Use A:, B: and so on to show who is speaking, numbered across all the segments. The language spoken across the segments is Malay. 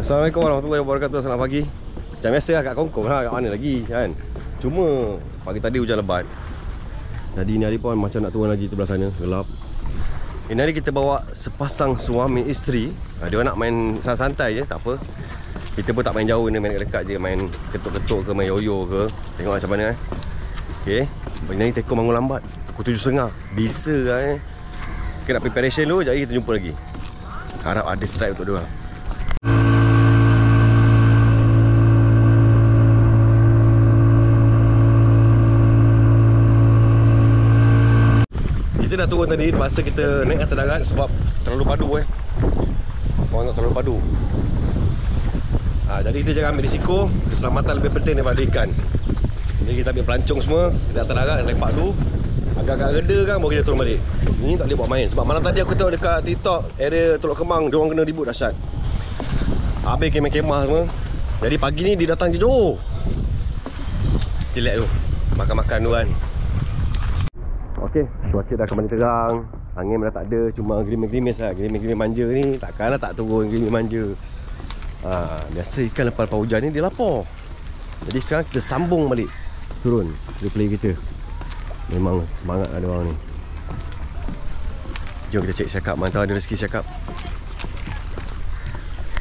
A: Assalamualaikum warahmatullahi wabarakatuh. Selamat pagi. Macam biasa lah kat Kongkong lah, kat mana lagi kan. Cuma pagi tadi hujan lebat. Jadi ni hari pun macam nak turun lagi tu belah sana, gelap. Ini hari kita bawa sepasang suami isteri. Dia nak main santai je, tak apa. Kita pun tak main jauh ni, main dekat-dekat je. Main ketuk-ketuk ke, main yoyo ke. Tengok macam mana Okay. Ini Teko bangun lambat, pukul 7.30. Bisa lah Kita nak preparation dulu, jadi kita jumpa lagi. Harap ada strike untuk dia. Kita dah turun tadi, terpaksa kita naik atas darat sebab terlalu padu Orang nak terlalu padu. Jadi kita jangan ambil risiko, keselamatan lebih penting daripada ikan. Jadi kita ambil pelancong semua, kita atas darat, lepak dulu. Agak-agak reda kan, baru kita turun balik. Ini tak boleh buat main, sebab malam tadi aku tengok dekat TikTok, area Teluk Kemang, diorang kena ribut dahsyat. Habis kemah-kemah semua. Jadi pagi ni dia datang je Johor. Chillax tu, makan-makan tu kan. Okey, cuaca dah kembali terang. Angin dah tak ada, cuma gerimis-gerimis lah. Gerimis-gerimis manja ni, takkanlah tak turun gerimis manja. Biasa ikan lepas hujan ni dia lapar. Jadi sekarang kita sambung balik, turun replay kita. Memang semangat ada orang ni. Jom kita cek cakap, mantap ada rezeki cakap.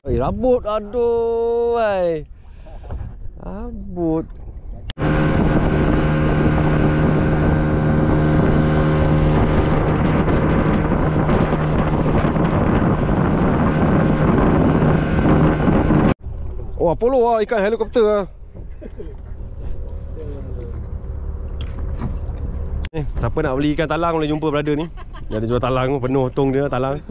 A: Rabut, aduh rabut. Oh, Apollo lah, ikan helikopter lah. Siapa nak beli ikan talang boleh jumpa brother ni. Dia ada jual talang, penuh tong dia talang.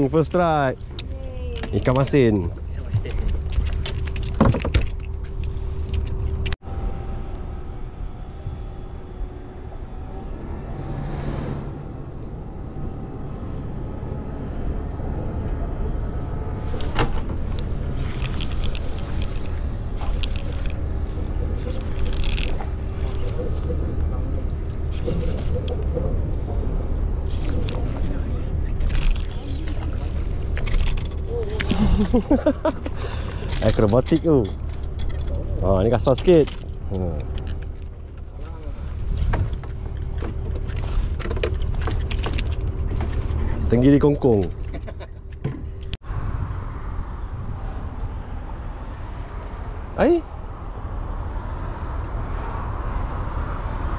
A: First strike. Ikan masin. Akrobatik tu. Ni kasar sikit. Tenggiri kongkong.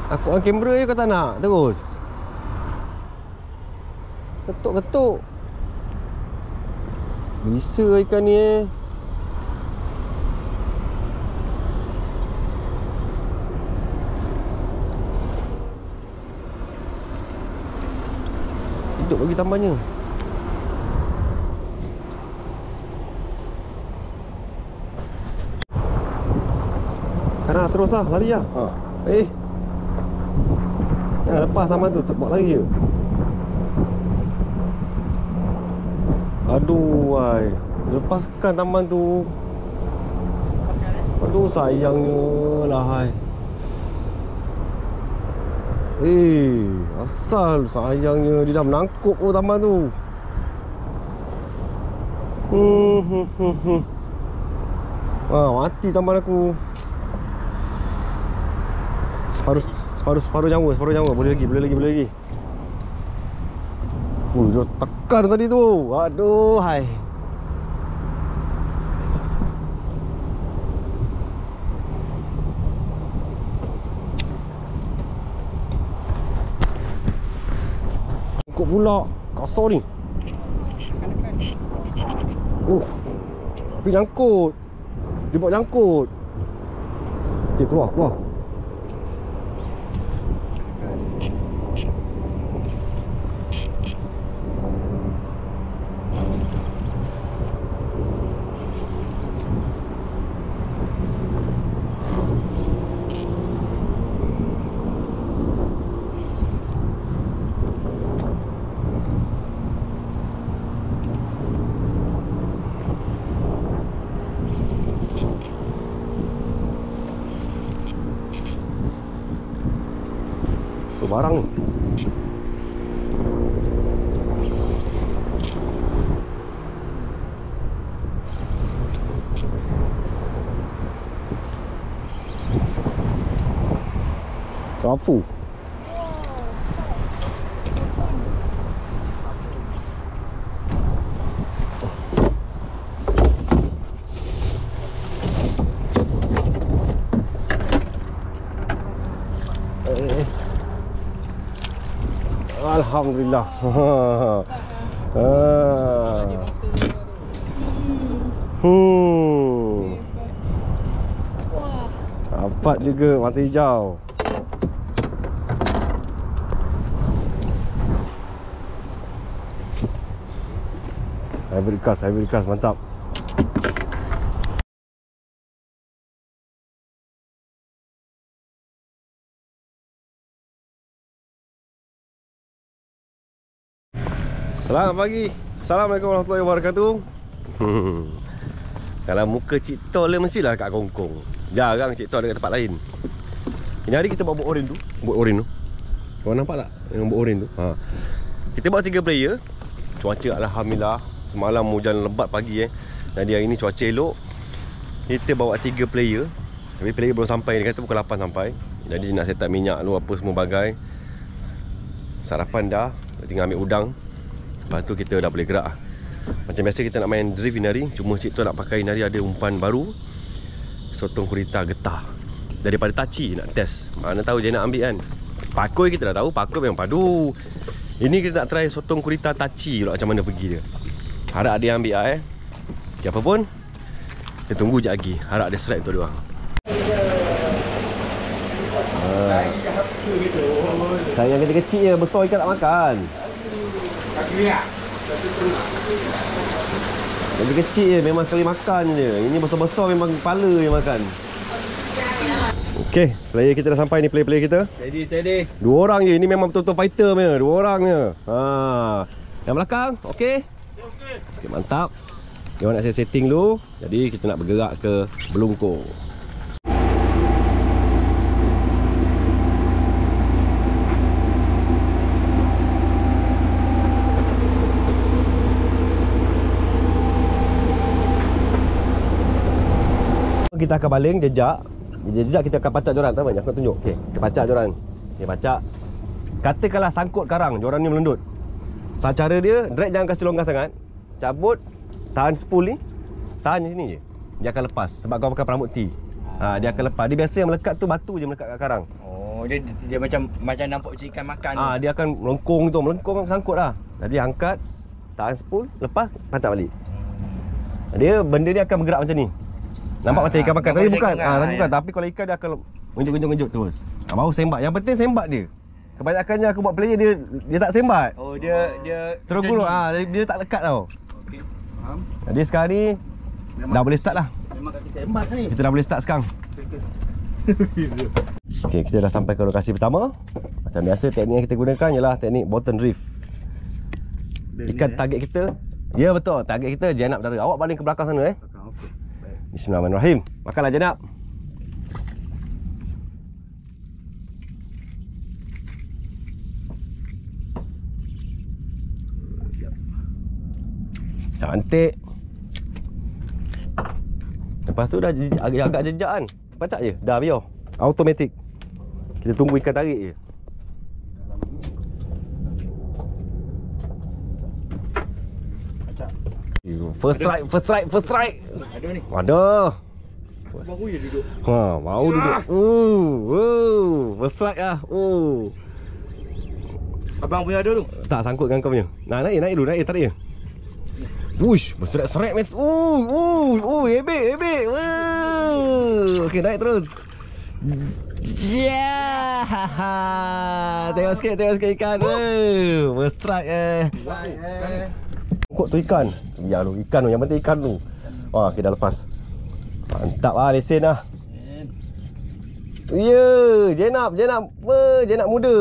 A: Aku on kamera je, kau tak nak terus. Ketuk-ketuk. Bisa ikan ni hidup bagi tambahnya. Karena terus lah, lari lah. Jangan lepas sama tu, buat lari je. Aduh, lepaskan taman tu. Aduh, sayangnya lah. Asal sayangnya dia dah menangkup taman tu. Mati taman aku. Separuh nyawa. Boleh lagi. Dia tekan tadi tu. Aduh, Angkut pula. Kasar ni. Tapi nyangkut. Dia buat nyangkut. Okay, keluar. barang ni. Apa? Alhamdulillah. Dapat juga mata hijau. Ivory cast, mantap. Selamat pagi. Assalamualaikum warahmatullahi wabarakatuh. Kalau muka Cik Tol mestilah kat Kongkong. Jarang Cik Tol dekat tempat lain. Ini hari kita bawa boat oren tu. Boat oren tu. Kau nampak tak yang boat oren tu? Kita bawa 3 player. Cuaca alhamdulillah. Semalam hujan lebat pagi Jadi hari ni cuaca elok. Kita bawa 3 player. Tapi player belum sampai. Dia kata pukul 8 sampai. Jadi nak set up minyak lu apa semua bagai. Sarapan dah. Tinggal ambil udang. Lepas tu kita dah boleh gerak. Macam biasa kita nak main drift ni hari. Cuma Cik Tu nak pakai ni hari ada umpan baru. Sotong gurita getah. Daripada Tachi nak test. Mana tahu je nak ambil kan. Pakoi kita dah tahu. Pakoi memang padu. Ini kita nak try sotong gurita Tachi pula macam mana pergi dia. Harap dia ambil apa pun. Kita tunggu je lagi. Harap ada strike untuk dia. Sayang kecil-kecil je. Besar ikan tak makan. Lagi kecil je, memang sekali makan je. Ini besar-besar memang kepala je makan. Okey, player kita dah sampai ni, player kita.
B: Steady.
A: 2 orang je, ini memang betul-betul fighter punya. 2 orang je. Yang belakang, okey. Okey, mantap. Dia nak saya setting dulu. Jadi kita nak bergerak ke Belungkung. Kita akan baling jejak. Jejak kita akan pacak joran. Tahu tak? Aku tunjuk. Okey, kita pacak joran. Okey, pacak. Katakanlah sangkut karang, joran ni melendut. Cara dia, drag jangan kasi longgar sangat. Cabut, tahan spool ni. Tahan sini je. Dia akan lepas sebab kau pakai peramut T. Dia akan lepas. Dia biasa yang melekat tu batu je melekat kat karang.
B: Oh, dia macam nampak macam ikan makan.
A: Dia akan melengkung tu, melengkung sangkut lah. Jadi angkat, tahan spool, lepas, pacak balik. Dia benda dia akan bergerak macam ni. Nampak macam ikan makan. Tapi bukan. Bukan. Tapi kalau ikan dia akan menunjuk terus. Baru sembat. Yang penting sembat dia. Kebanyakannya aku buat player dia tak sembat.
B: Oh, dia
A: terus gulung. Dia tak lekat tau.
B: Okey. Faham.
A: Jadi sekarang ni memang dah boleh start lah.
B: Memang kaki sembat ni.
A: Kita dah boleh start sekarang. Okey, kita dah sampai ke lokasi pertama. Macam biasa teknik yang kita gunakan ialah teknik bottom drift. Ikan target kita. Ya betul, target kita Jenab Dara. Awak baling ke belakang sana Bismillahirrahmanirrahim. Makanlah Jenab. Cantik. Lepas tu dah agak jejak kan. Pacak je. Dah biar. Automatic. Kita tunggu ikan tarik je. First strike.
B: Ada ni.
A: Ada.
B: Baru je duduk.
A: Mau duduk. First strike lah.
B: Abang punya ada tu?
A: Tak sangkut dengan kau punya. Naik dulu, tarik je. Wush, berserak-serak mes. Hebek. Okey, naik terus. Tengok sikit ikan. Berstrike Kok tu ikan. Biar lu ikan tu, yang penting ikan tu. Okey, dah lepas. Mantap lah, lesen lah. Jenab muda.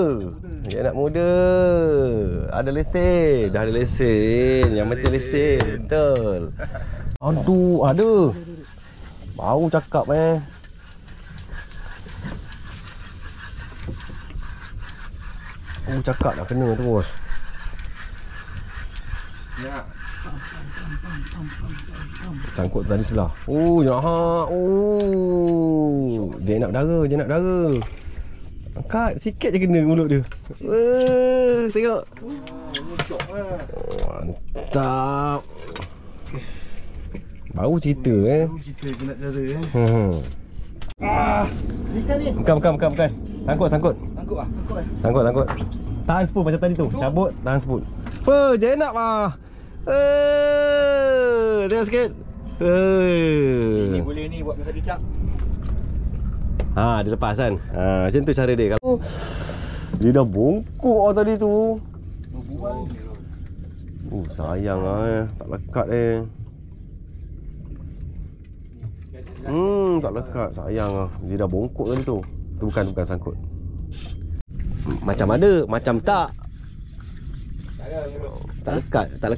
A: Ada lesen. Dah ada lesen. Yang penting lesen. Betul. Aduh, ada. Baru cakap Cakap nak kena terus.
B: Ya.
A: Sangkut tadi sebelah. Oh, ya ha. Oh. Dia nak berdarah. Angkat sikit je kena mulut dia. Tengok. Oh, mantap. Baru cerita
B: Baru cerita kena cara Ikan ni.
A: Bukan. Sangkut.
B: Sangkut
A: Sangkut. Tahan spoon macam tadi tu. Cabut, tahan spoon. Jenak lah. Tengok sikit.
B: Ini boleh ni buat masak kicap.
A: Dia lepas kan. Macam tu cara dia. Kalau dia dah bongkok lah tadi tu. Sayang lah tak lekat tak lekat. Sayang lah. Dia dah bongkok tadi tu. Tu bukan sangkut. Macam ada, macam tak. Tak lekat tak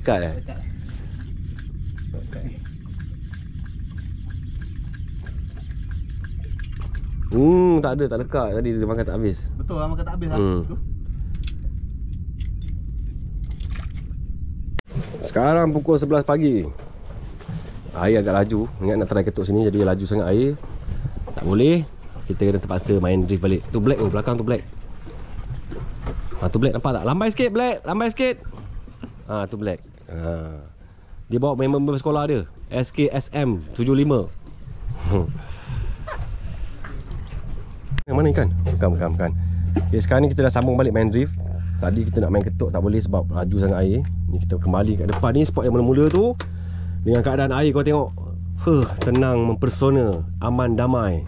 A: ada, tak lekat. Tadi dia makan tak habis.
B: Betul lah, makan tak habis lah.
A: Sekarang pukul 11 pagi. Air agak laju. Ingat nak try ketuk sini, jadi laju sangat air. Tak boleh. Kita kena terpaksa main drift balik. Tu black tu, belakang tu black. Tu black nampak tak? Lambai sikit black, lambai sikit. Tu black. Dia bawa member sekolah dia, SKSM 75. Mana ikan? Bukan. Okay, sekarang ni kita dah sambung balik main drift. Tadi kita nak main ketuk tak boleh sebab laju sangat air. Ni kita kembali kat depan ni, spot yang mula-mula tu. Dengan keadaan air kau tengok, tenang, mempersona, aman, damai.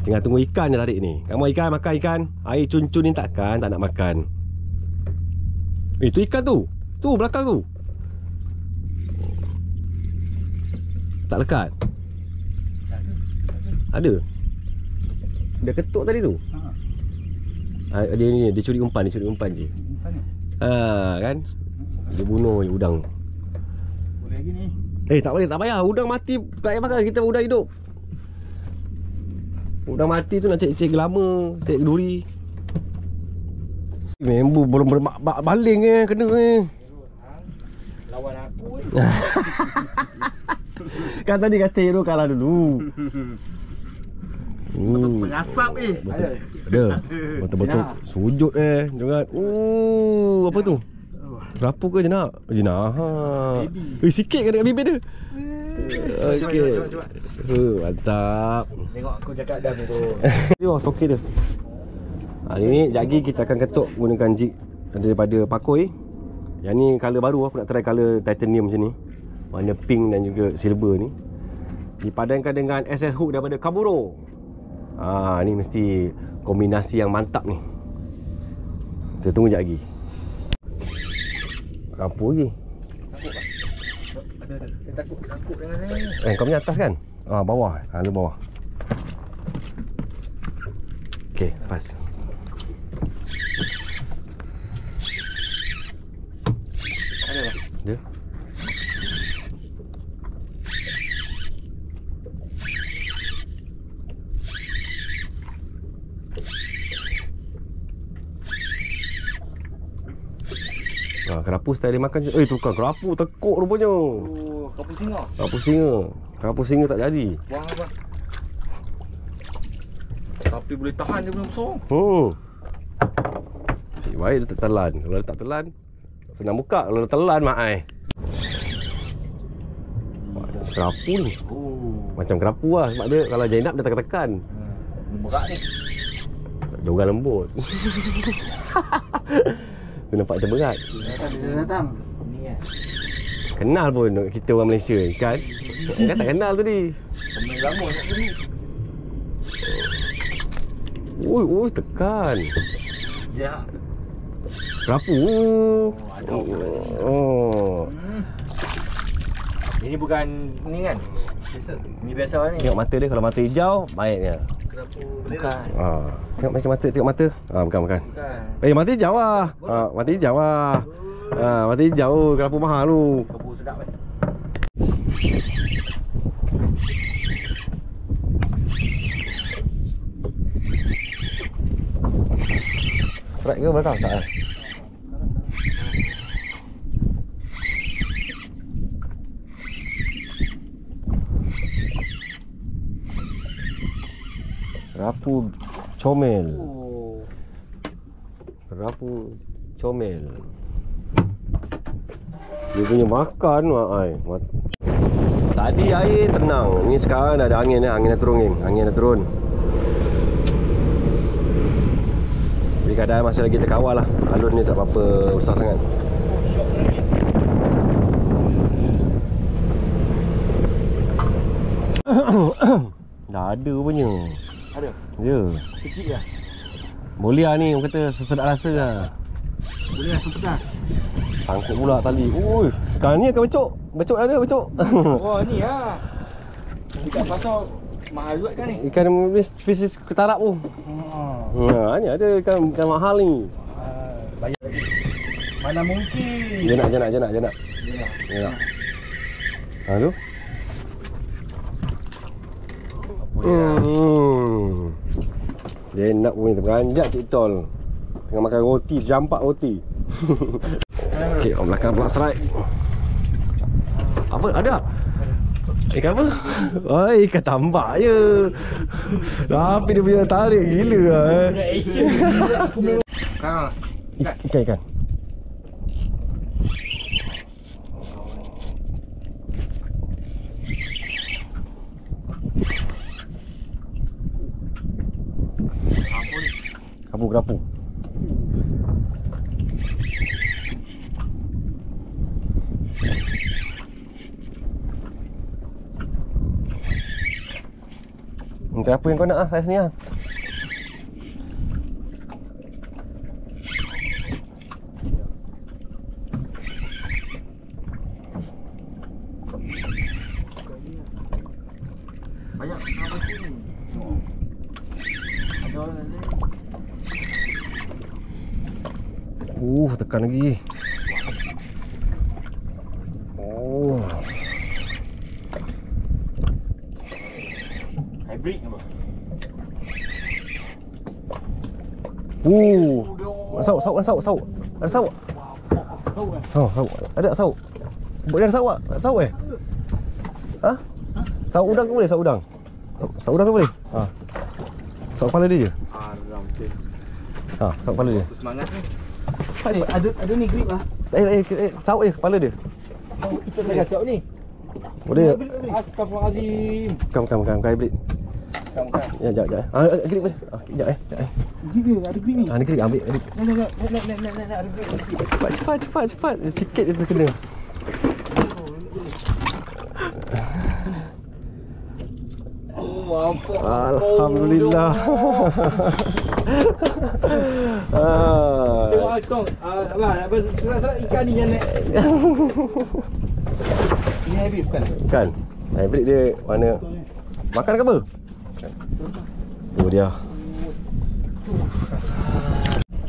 A: Tinggal tunggu ikan je tarik ni. Kamu ikan, makan ikan. Air cun-cun ni tak nak makan. Tu ikan tu. Tu belakang tu. Tak lekat. Ada. Dia ketuk tadi tu. Dia curi umpan je.
B: Umpan ni.
A: Kan? Dia bunuh je udang.
B: Boleh lagi ni.
A: Tak boleh, tak payah. Udang mati tak payah makan, kita udang hidup. Udang mati tu nak cek lama, cek duri. Membu belum baling kena
B: Lawan aku
A: Kan tadi kata hero kalah dulu.
B: Berasap
A: Ada. Betul-betul sujud jangan. Apa tu? Kerapu ke jenak? Jenak. Sikit kan dekat bibir dia. Okey. Mantap.
B: Tengok aku cakap dah tu.
A: Tengok okey dia. Hari ni jagi kita akan ketuk menggunakan jig daripada Pakoi. Yang ni colour baru, aku nak try colour titanium macam ni. Warna pink dan juga silver ni. Dipadankan dengan SS hook daripada Kaburo. Ni mesti kombinasi yang mantap ni. Kita tunggu sekejap lagi. Apa lagi?
B: Ada. Dia takut dengan saya.
A: Kau punya atas kan? Bawah. Lu bawah. Okey, lepas.
B: Ada tak?
A: Dia. Kerapu style dia makan je. Tu bukan kerapu, tekuk rupanya.
B: Kerapu singa.
A: Kerapu singa tak jadi.
B: Buang apa? Tapi boleh tahan dia belum besar.
A: Cik baik dia tak telan. Kalau dia tak telan, senang buka. Kalau dia telan, mak ai. Kerapu ni. Macam kerapu lah. Sebab dia kalau Jainab dia tekan-tekan.
B: Berat ni.
A: Dia orang lembut. Tu nampak macam berat.
B: Datang. Ni kan.
A: Kenal pun kita orang Malaysia kan. Kan tak kenal tadi.
B: Pemain lama nak ni.
A: Oi, tekan.
B: Ya.
A: Kerapu.
B: Ini bukan ni kan? Biasa. Ni biasa ni.
A: Tengok mata dia, kalau mata hijau baiknya.
B: Kerapu boleh.
A: Tengok macam mata, tengok mata. Bukan.
B: Bukan.
A: Mata hijau lah. Mata hijau lah. Mata hijau, kerapu mahal tu.
B: Kerapu sedap kan?
A: Strike ke belakang? Tak eh? Kerapu comel. Kerapu comel. Dia punya makan ai. Tadi air tenang. Ni sekarang dah ada angin ni, angin dah turun ni. Angin dah turun. Jadi keadaan masih lagi terkawal lah. Alun ni tak apa-apa besar sangat. Dah ada rupanya.
B: Ada?
A: Ya.
B: Kecil lah.
A: Boleh lah ni, orang kata sesedap rasa lah.
B: Boleh lah, pedas.
A: Sangkut pula tali. Ui, kan ni akan becok. Becok ada, becok.
B: Oh, ni lah. Dekat pasar mahal juga kan ni?
A: Ikan spesies ketarap tu. Ha, ni ada ikan mahal ni.
B: Bayar lagi. Mana mungkin?
A: Jenak. Ha tu. Dia nak pun terperanjat Cik Tol. Tengah makan roti, jampak roti. Okey, orang belakang pula strike. Apa? Ada? Ikan apa? Oh, ikan tambak je. Tapi dia punya tarik gila lah Ikan. Kerapu. Kerapu yang kau nak lah, saiz ni lah.
B: Banyak apa sini? Ada orang ada.
A: Tekan lagi. Oh.
B: Hybrid apa?
A: Sauk. Ada sauk.
B: Sauk kan?
A: Oh, sauk. Ada sauk. Boleh ada sauk tak? Sauk eh? Ha? Sauk udang ke boleh? Sauk udang. Sauk udang ke boleh? Ha. Sauk kepala dia je.
B: Haram tu.
A: Ha, sauk kepala dia.
B: Semangat ni. Ada ni grip lah.
A: Sauk je kepala dia.
B: Kita dah sauk ni.
A: Boleh.
B: Astagfirullahalazim.
A: Kam hybrid.
B: Kam.
A: Ya, jap. Grip boleh. Jap.
B: Grip dia, ada grip ni.
A: Ni grip ambil.
B: Nak, ada grip.
A: Cepat. Sikit dia terkena.
B: Mampu.
A: Alhamdulillah.
B: Tengok tong. Apa surat ikan ni yang naik. Ini hybrid bukan?
A: Kan? Hybrid dia mana? Makan ke apa? Tu dia.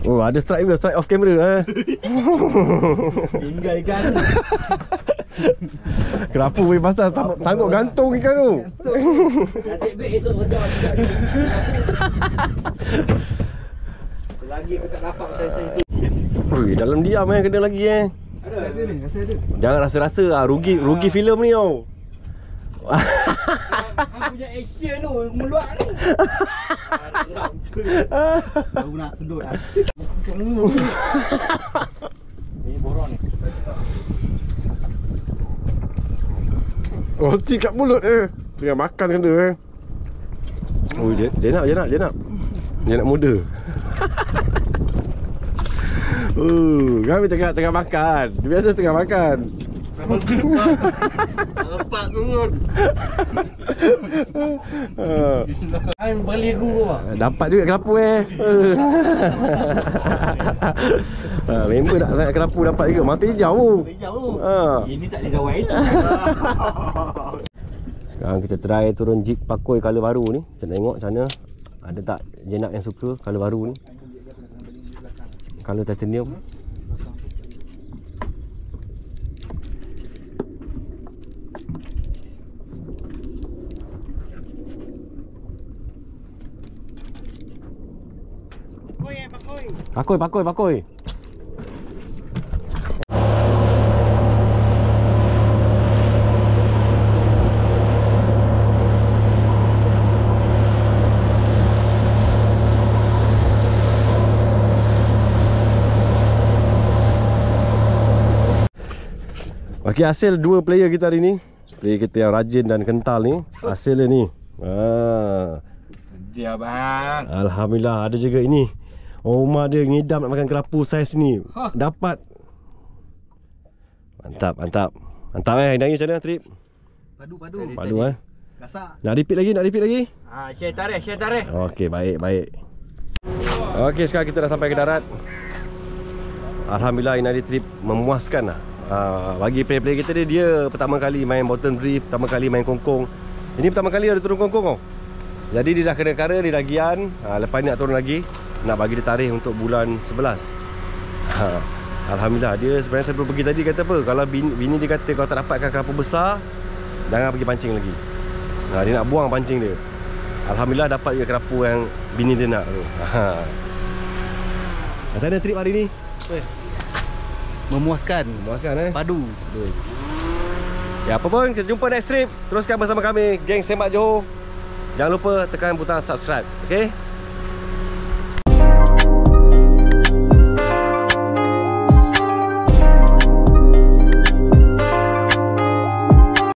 A: Oh, ada strike juga, strike off camera
B: Tinggal ikan.
A: Kerapu punya pasal sanggup gantung ikan tu.
B: Nasib baik esok kerja. Selagi aku tak dapat saya.
A: Ui, dalam diam kena lagi
B: Ada ni, rasa ada.
A: Jangan rasa-rasa rugi filem ni tau.
B: Aku punya action tu meluak ni. Baru nak sedut lah. Ini borong ni.
A: Roti kat mulut tengah makan kan dia Oh, dia nak muda. Kami tengah makan. Dia biasa tengah makan.
B: Lepak turun. Kan beli aku apa?
A: Dapat juga kerapu member tak sangat kerapu dapat juga. Mata hijau.
B: Ini tak ada gawai tu.
A: Sekarang kita try turun jig pakoi color baru ni. Kita tengok macam mana. Ada tak jenak yang suka color baru ni. Color titanium. Pakoi. Pakoi, pakoi, pakoi. Okey, hasil dua player kita hari ni. Player kita yang rajin dan kental ni. Hasil dia ni.
B: Dia bang.
A: Alhamdulillah, ada juga ini. Omar dia ngidam nak makan kerapu saiz ni. Dapat. Mantap, mantap. Mantap Hari ni macam mana trip? Padu
C: Gasak.
A: Nak repeat lagi?
B: Share tarikh.
A: Okey, baik. Okey, sekarang kita dah sampai ke darat. Alhamdulillah, ini trip memuaskan lah. Bagi player-player kita dia pertama kali main bottom reef, pertama kali main kongkong. Ini pertama kali ada turun kongkong tau. Jadi dia dah kena kara, dia dah gian. Lepas ni nak turun lagi, nak bagi dia tarikh untuk bulan 11. Alhamdulillah, dia sebenarnya sebelum pergi tadi kata apa, kalau bini dia kata kalau tak dapatkan kerapu besar, jangan pergi pancing lagi. Dia nak buang pancing dia. Alhamdulillah dapat juga kerapu yang bini dia nak tu. Macam mana trip hari ni?
C: Memuaskan. Padu.
A: Ya, apa pun, kita jumpa next trip. Teruskan bersama kami, geng Semak Johor. Jangan lupa tekan butang subscribe. Okay?